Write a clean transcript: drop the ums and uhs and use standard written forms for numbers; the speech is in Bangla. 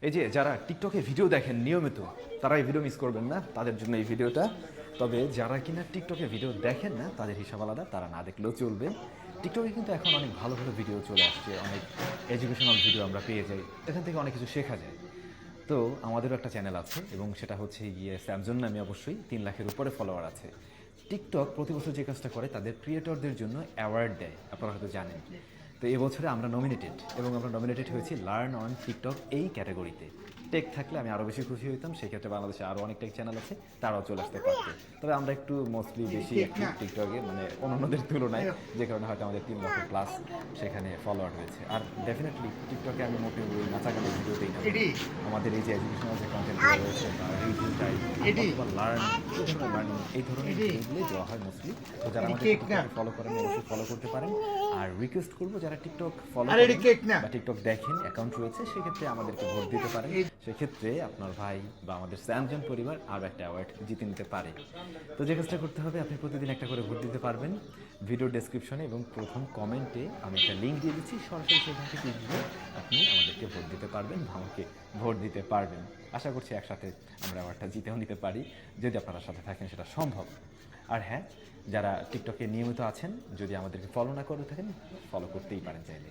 এই যে যারা টিকটকে ভিডিও দেখেন নিয়মিত, তারা এই ভিডিও মিস করবেন না, তাদের জন্য এই ভিডিওটা। তবে যারা কিনা টিকটকে ভিডিও দেখেন না, তাদের হিসাব আলাদা, তারা না দেখলেও চলবে। টিকটকে কিন্তু এখন অনেক ভালো ভালো ভিডিও চলে আসছে, অনেক এডুকেশনাল ভিডিও আমরা পেয়ে যাই, এখান থেকে অনেক কিছু শেখা যায়। তো আমাদেরও একটা চ্যানেল আছে এবং সেটা হচ্ছে গিয়ে স্যামজন নামে, অবশ্যই 3 লাখের উপরে ফলোয়ার আছে। টিকটক প্রতি বছর যে কাজটা করে, তাদের ক্রিয়েটরদের জন্য অ্যাওয়ার্ড দেয়, আপনারা হয়তো জানেন। তো এবছরে আমরা নমিনেটেড, এবং আমরা নমিনেটেড হয়েছি লার্ন অন টিকটক এই ক্যাটাগরিতে। টেক থাকলে আমি আরও বেশি খুশি হইতাম, সেক্ষেত্রে বাংলাদেশে আরও অনেক টেক চ্যানেল আছে, তারাও চলে আসতে পারতো। তবে আমরা একটু মোস্টলি বেশি অ্যাক্টিভ টিকটকে, মানে অন্যান্যদের তুলনায়, যে কারণে হয়তো আমাদের 3 লক্ষ প্লাস সেখানে ফলোয়ার হয়েছে। আর ডেফিনেটলি টিকটকে আমি মোটেও ওই নাচাগানের ভিডিও দিই না। আমাদের এই যে এডুকেশনাল যে কন্টেন্ট রয়েছে বা রিভিউ টাইপ অথবা লার্ন, লার্নিং, এই ধরনের ভিডিওগুলোই দেওয়া হয় মোস্টলি। তো যারা আমাদের টিকটকে ফলো করেন, অবশ্যই ফলো করতে পারেন। আর রিকোয়েস্ট করবো, যারা টিকটক ফলো করেন বা টিকটক দেখেন, অ্যাকাউন্ট রয়েছে, সেক্ষেত্রে আমাদেরকে ভোট দিতে পারেন। সেক্ষেত্রে আপনার ভাই বা আমাদের স্যামজন পরিবার আরও একটা অ্যাওয়ার্ড জিতে নিতে পারে। তো যে কাজটা করতে হবে, আপনি প্রতিদিন একটা করে ভোট দিতে পারবেন। ভিডিও ডেসক্রিপশনে এবং প্রথম কমেন্টে আমি একটা লিঙ্ক দিয়ে দিচ্ছি, সরাসরি সেখান থেকে গিয়ে আপনি আমাদেরকে ভোট দিতে পারবেন বা আমাকে ভোট দিতে পারবেন। আশা করছি একসাথে আমরা অ্যাওয়ার্ডটা জিতেও নিতে পারি, যদি আপনারা সাথে থাকেন সেটা সম্ভব। আর হ্যাঁ, যারা টিকটকে নিয়মিত আছেন, যদি আমাদেরকে ফলো না করে থাকেন, ফলো করতেই পারেন চাইলে।